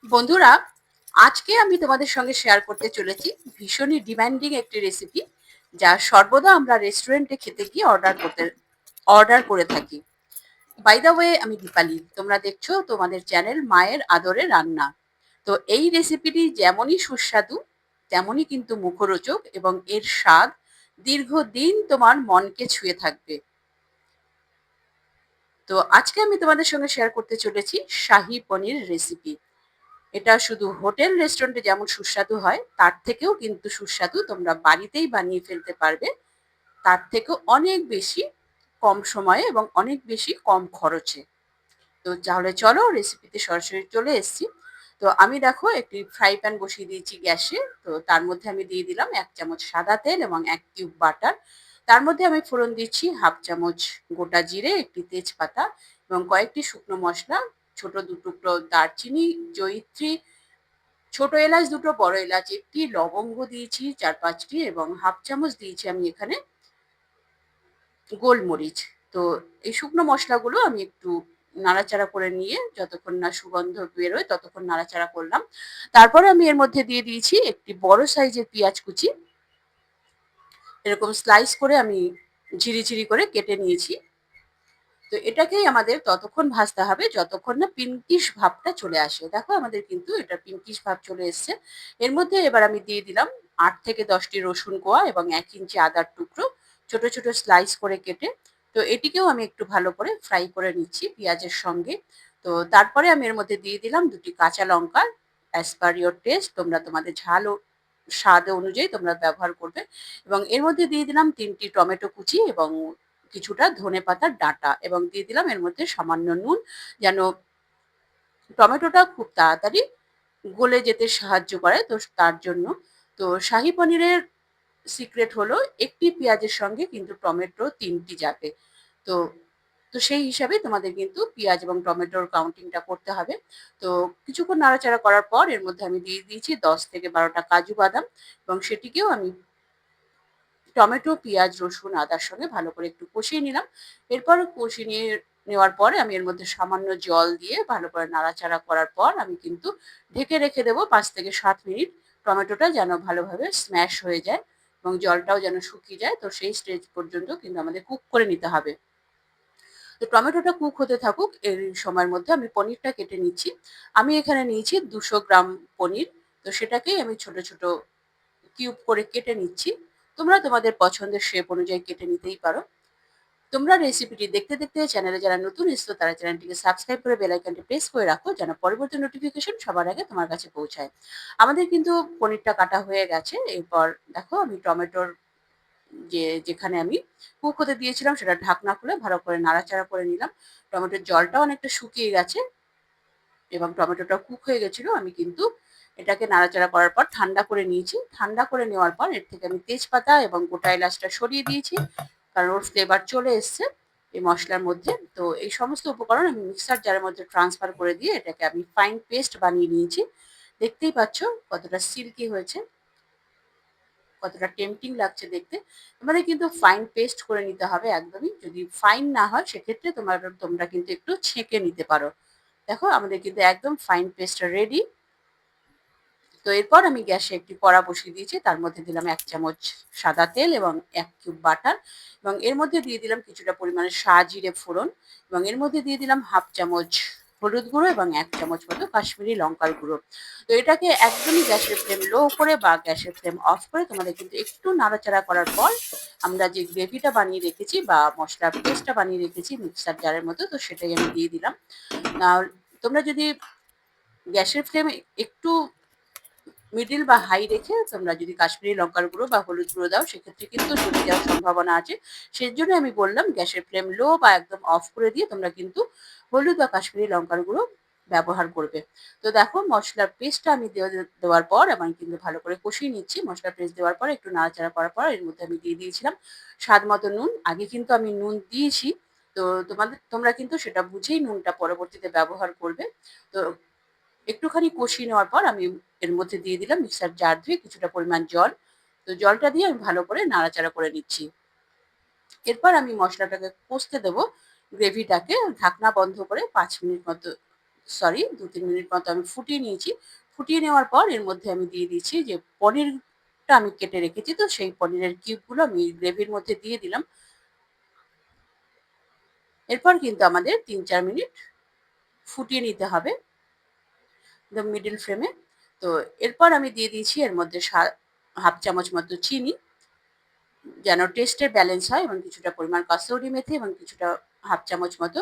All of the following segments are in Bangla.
বন্ধুরা, আজকে আমি তোমাদের সঙ্গে শেয়ার করতে চলেছি ভীষণই ডিমান্ডিং একটি রেসিপি, যা সর্বদা আমরা রেস্টুরেন্টে খেতে গিয়ে অর্ডার করে থাকি। বাই দ্য ওয়ে, আমি দীপালি, তোমরা দেখছো তোমাদের চ্যানেল মায়ের আদরে রান্না। তো এই রেসিপিটি যেমনই সুস্বাদু, তেমনই কিন্তু মুখরোচক, এবং এর স্বাদ দীর্ঘদিন তোমার মনকে ছুঁয়ে থাকবে। তো আজকে আমি তোমাদের সঙ্গে শেয়ার করতে চলেছি শাহী পনির রেসিপি। এটা শুধু হোটেল রেস্টুরেন্টে যেমন সুস্বাদু হয়, তার থেকেও কিন্তু সুস্বাদু তোমরা বাড়িতেই বানিয়ে ফেলতে পারবে। তার থেকেও অনেক বেশি কম সময়ে এবং অনেক বেশি কম খরচে। তো তাহলে চলো রেসিপিতে সরাসরি চলে এসেছি। তো আমি দেখো একটি ফ্রাই প্যান বসিয়ে দিয়েছি গ্যাসে। তো তার মধ্যে আমি দিয়ে দিলাম 1 চামচ সাদা তেল এবং 1 কিউব বাটার। তার মধ্যে আমি ফোড়ন দিচ্ছি হাফ চামচ গোটা জিরে, একটি তেজপাতা এবং কয়েকটি শুকনো মশলা, ছোট 2 টুকরো দারচিনি, জয়িত্রী, ছোট এলাচ দুটো, বড় এলাচ একটি, লবঙ্গ দিয়েছি 4-5টি এবং হাফ চামচ দিয়েছি আমি এখানে গোলমরিচ। তো এই শুকনো মশলাগুলো আমি একটু নাড়াচাড়া করে নিয়ে যতক্ষণ না সুগন্ধ বেরোয় ততক্ষণ নাড়াচাড়া করলাম। তারপরে আমি এর মধ্যে দিয়ে দিয়েছি একটি বড় সাইজের পেঁয়াজ কুচি। এরকম স্লাইস করে আমি ঝিরিঝিরি করে কেটে নিয়েছি। তো এটাকেই আমাদের ততক্ষণ ভাজতে হবে যতক্ষণ না পিঙ্কিশ ভাবটা চলে আসে। দেখো আমাদের কিন্তু এটা পিঙ্কিশ ভাব চলে এসছে। এর মধ্যে এবার আমি দিয়ে দিলাম 8 থেকে 10টি রসুন কোয়া এবং 1 ইঞ্চি আদার টুকরো ছোট ছোট স্লাইস করে কেটে। তো এটিকেও আমি একটু ভালো করে ফ্রাই করে নিচ্ছি পেঁয়াজের সঙ্গে। তো তারপরে আমি এর মধ্যে দিয়ে দিলাম 2টি কাঁচা লঙ্কা। অ্যাজ পার ইয়োর টেস্ট, তোমরা তোমাদের ঝাল ও স্বাদ অনুযায়ী তোমরা ব্যবহার করবে। এবং এর মধ্যে দিয়ে দিলাম 3টি টমেটো কুচি এবং কিছুটা ধনেপাতার ডাঁটা, এবং দিয়ে দিলাম এর মধ্যে সামান্য নুন, যেন টমেটোটা খুব তাড়াতাড়ি গলে যেতে সাহায্য করে। তো তার জন্য তো শাহী পনিরের সিক্রেট হলো একটি পেঁয়াজের সঙ্গে কিন্তু টমেটো 3টি যাবে। তো তো সেই হিসাবে তোমাদের কিন্তু পেঁয়াজ এবং টমেটোর কাউন্টিংটা করতে হবে। তো কিছুক্ষণ নাড়াচাড়া করার পর এর মধ্যে আমি দিয়ে দিয়েছি 10 থেকে 12টা কাজু বাদাম, এবং সেটিকেও আমি টমেটো, পেঁয়াজ, রসুন, আদার সঙ্গে ভালো করে একটু কষিয়ে নিলাম। এরপর কষিয়ে নিয়ে নেওয়ার পরে আমি এর মধ্যে সামান্য জল দিয়ে ভালো করে নাড়াচাড়া করার পর আমি কিন্তু ঢেকে রেখে দেবো 5 থেকে 7 মিনিট। টমেটোটা যেন ভালোভাবে স্ম্যাশ হয়ে যায় এবং জলটাও যেন শুকিয়ে যায়। তো সেই স্টেজ পর্যন্ত কিন্তু আমাদের কুক করে নিতে হবে। তো টমেটোটা কুক হতে থাকুক, এর সময়ের মধ্যে আমি পনিরটা কেটে নিচ্ছি। আমি এখানে নিয়েছি 200 গ্রাম পনির। তো সেটাকেই আমি ছোট ছোট কিউব করে কেটে নিচ্ছি। তোমরা তোমাদের পছন্দের শেপ অনুযায়ী কেটে নিতেই পারো। তোমরা রেসিপিটি দেখতে দেখতে চ্যানেলে যারা নতুন এসছো তারা চ্যানেলটিকে সাবস্ক্রাইব করে বেল আইকনটি প্রেস করে রাখো, যেন পরবর্তী নোটিফিকেশন সবার আগে তোমার কাছে পৌঁছায়। আমাদের কিন্তু পনিরটা কাটা হয়ে গেছে। এরপর দেখো আমি টমেটোর যেখানে আমি কুক হতে দিয়েছিলাম সেটা ঢাকনা খুলে ভালো করে নাড়াচাড়া করে নিলাম। টমেটোর জলটাও অনেকটা শুকিয়ে গেছে এবং টমেটোটা কুক হয়ে গেছিল। আমি কিন্তু এটাকে নাড়াচাড়া করার পর ঠান্ডা করে নিয়েছি। ঠান্ডা করে নেওয়ার পর এর থেকে আমি তেজপাতা এবং গোটা এলাচটা সরিয়ে দিয়েছি, কারণ ওর ফ্লেভার চলে এসছে এই মশলার মধ্যে। তো এই সমস্ত উপকরণ আমি মিক্সার জারের মধ্যে ট্রান্সফার করে দিয়ে এটাকে আমি ফাইন পেস্ট বানিয়ে নিয়েছি। দেখতেই পাচ্ছ কতটা সিল্কি হয়েছে, কতটা টেম্পটিং লাগছে দেখতে। তোমাদের কিন্তু ফাইন পেস্ট করে নিতে হবে একদমই। যদি ফাইন না হয় সেক্ষেত্রে তোমরা কিন্তু একটু ছেঁকে নিতে পারো। দেখো আমাদের কিন্তু একদম ফাইন পেস্ট রেডি। তো এরপর আমি গ্যাসে একটি কড়া বসিয়ে দিয়েছি। তার মধ্যে দিলাম 1 চামচ সাদা তেল এবং 1 কিউব বাটার, এবং এর মধ্যে দিয়ে দিলাম কিছুটা পরিমাণে জিরে ফোড়ন, এবং এর মধ্যে দিয়ে দিলাম হাফ চামচ হলুদ গুঁড়ো এবং 1 চামচ মতো কাশ্মীরি লঙ্কার গুঁড়ো। তো এটাকে একদমই গ্যাসের ফ্লেম লো করে বা গ্যাসের ফ্লেম অফ করে তোমাদের কিন্তু একটু নাড়াচাড়া করার পর আমরা যে গ্রেভিটা বানিয়ে রেখেছি বা মশলার পেস্টটা বানিয়ে রেখেছি মিক্সার জারের মতো, তো সেটাই আমি দিয়ে দিলাম। না, তোমরা যদি গ্যাসের ফ্লেম একটু মিডিল বা হাই রেখে তোমরা যদি কাশ্মীরি লঙ্কার গুঁড়ো বা হলুদ গুঁড়ো দাও সেক্ষেত্রে কিন্তু জ্বলে যাওয়ার সম্ভাবনা আছে। সেজন্য আমি বললাম গ্যাসের ফ্লেম লো বা একদম অফ করে দিয়ে তোমরা কিন্তু হলুদ বা কাশ্মীরি লঙ্কার গুঁড়ো ব্যবহার করবে। তো দেখো মশলার পেস্টটা আমি দেওয়ার পর আমি কিন্তু ভালো করে কষিয়ে নিচ্ছি। মশলার পেস্ট দেওয়ার পর একটু নাড়াচাড়া করার পর এর মধ্যে আমি দিয়ে দিয়েছিলাম স্বাদ মতো নুন। আগে কিন্তু আমি নুন দিয়েছি। তো তোমরা কিন্তু সেটা বুঝেই নুনটা পরবর্তীতে ব্যবহার করবে। তো একটুখানি কষিয়ে নেওয়ার পর আমি এর মধ্যে দিয়ে দিলাম মিক্সার জার ধুয়ে কিছুটা পরিমাণ জল। তো জলটা দিয়ে আমি ভালো করে নাড়াচাড়া করে নিচ্ছি। এরপর আমি মশলাটাকে কষতে দেবো, গ্রেভিটাকে ঢাকনা বন্ধ করে 5 মিনিট মতো সরি ২-৩ মিনিট মতো আমি ফুটিয়ে নিয়েছি। ফুটিয়ে নেওয়ার পর এর মধ্যে আমি দিয়ে দিচ্ছি যে পনিরটা আমি কেটে রেখেছি, তো সেই পনিরের কিউবগুলো আমি গ্রেভির মধ্যে দিয়ে দিলাম। এরপর কিন্তু আমাদের ৩-৪ মিনিট ফুটিয়ে নিতে হবে একদম মিডল ফ্লেমে। তো এরপর আমি দিয়ে দিয়েছি এর মধ্যে ১/২ চামচ মতো চিনি, যেন টেস্টের ব্যালেন্স হয়, এবং কিছুটা পরিমাণ কাসুরি মেথি এবং কিছুটা ১/২ চামচ মতো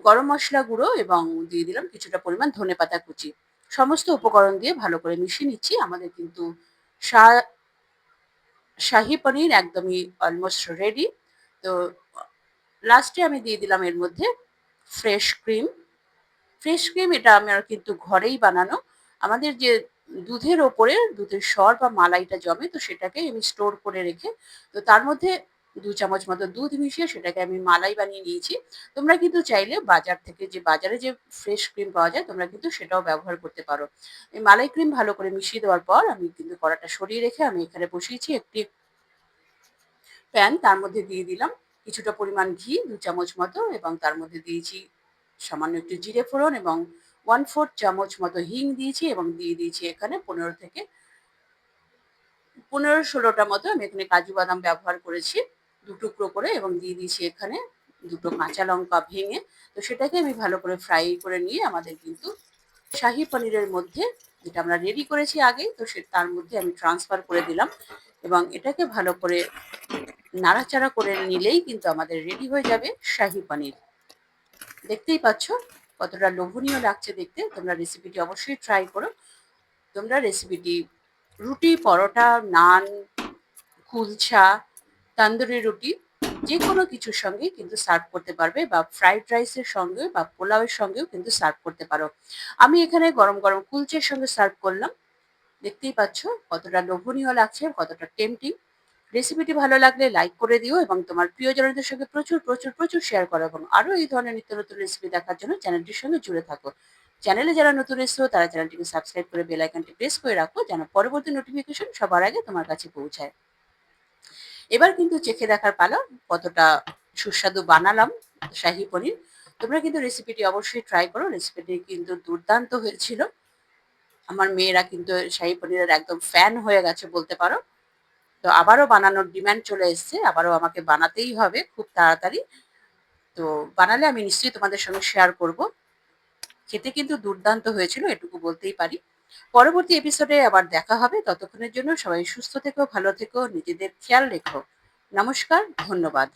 গরম মসলা গুঁড়ো, এবং দিয়ে দিলাম কিছুটা পরিমাণ ধনেপাতা কুচি। সমস্ত উপকরণ দিয়ে ভালো করে মিশিয়ে নিচ্ছি। আমাদের কিন্তু শা শাহী পনির একদমই অলমোস্ট রেডি। তো লাস্টে আমি দিয়ে দিলাম এর মধ্যে ফ্রেশ ক্রিম। ফ্রেশ ক্রিম এটা আমার কিন্তু ঘরেই বানানো। আমাদের যে দুধের ওপরে দুধের সর বা মালাইটা জমে, তো সেটাকে আমি স্টোর করে রেখে, তো তার মধ্যে ২ চামচ মতো দুধ মিশিয়ে সেটাকে আমি মালাই বানিয়ে নিয়েছি। তোমরা কিন্তু চাইলে বাজার থেকে যে বাজারে যে ফ্রেশ ক্রিম পাওয়া যায় তোমরা কিন্তু সেটাও ব্যবহার করতে পারো। এই মালাই ক্রিম ভালো করে মিশিয়ে দেওয়ার পর আমি কিন্তু কড়াটা সরিয়ে রেখে আমি এখানে বসিয়েছি একটি প্যান। তার মধ্যে দিয়ে দিলাম কিছুটা পরিমাণ ঘি ২ চামচ মতো, এবং তার মধ্যে দিয়েছি সামান্য একটু জিরে ফোড়ন, এবং 1/4 চামচ মতো হিং দিয়েছি, এবং দিয়ে দিয়েছি এখানে ১৫-১৬টা মতো আমি এখানে কাজু বাদাম ব্যবহার করেছি ২ টুকরো করে, এবং দিয়ে দিয়েছি এখানে ২টো কাঁচা লঙ্কা ভেঙে। তো সেটাকে আমি ভালো করে ফ্রাই করে নিয়ে আমাদের কিন্তু শাহী পনিরের মধ্যে, যেটা আমরা রেডি করেছি আগেই, তো তার মধ্যে আমি ট্রান্সফার করে দিলাম, এবং এটাকে ভালো করে নাড়াচাড়া করে নিলেই কিন্তু আমাদের রেডি হয়ে যাবে শাহী পনির। দেখতেই পাচ্ছ কতটা লোভনীয় লাগছে দেখতে। তোমরা রেসিপিটি অবশ্যই ট্রাই করো। তোমরা রেসিপিটি রুটি, পরোটা, নান, কুলচা, তান্দুরি রুটি যেকোনো কিছুর সঙ্গেই কিন্তু সার্ভ করতে পারবে, বা ফ্রাইড রাইসের সঙ্গে বা পোলাওয়ের সঙ্গেও কিন্তু সার্ভ করতে পারো। আমি এখানে গরম, গরম কুলচের সঙ্গে সার্ভ করলাম। দেখতেই পাচ্ছ কতটা লোভনীয় লাগছে, কতটা টেম্পটিং। রেসিপিটি ভালো লাগলে লাইক করে দিও, এবং তোমার প্রিয়জনদের সঙ্গে প্রচুর, প্রচুর, প্রচুর শেয়ার করো, এবং আরো এই ধরনের নিত্য নতুন রেসিপি দেখার জন্য চ্যানেলটির সঙ্গে জুড়ে থাকো। চ্যানেলে যারা নতুন এসেছো তারা চ্যানেলটিকে সাবস্ক্রাইব করে বেল আইকনটি প্রেস করে রাখো, যেন পরবর্তী নোটিফিকেশন সবার আগে তোমার কাছে পৌঁছায়। এবার কিন্তু চেখে দেখার পালা কতটা সুস্বাদু বানালাম শাহী পনির। তোমরা কিন্তু রেসিপিটি অবশ্যই ট্রাই করো। রেসিপিটি কিন্তু দুর্দান্ত হয়েছিল। আমার মেয়েরা কিন্তু শাহী পনিরের একদম ফ্যান হয়ে গেছে বলতে পারো। তো আবারও বানানোর ডিমান্ড চলে এসছে। আবারও আমাকে বানাতেই হবে খুব তাড়াতাড়ি। তো বানালে আমি নিশ্চয়ই তোমাদের সঙ্গে শেয়ার করব। খেতে কিন্তু দুর্দান্ত হয়েছিল, এটুকু বলতেই পারি। পরবর্তী এপিসোডে আবার দেখা হবে। ততক্ষণের জন্য সবাই সুস্থ থেকো, ভালো থেকো, নিজেদের খেয়াল রেখো। নমস্কার, ধন্যবাদ।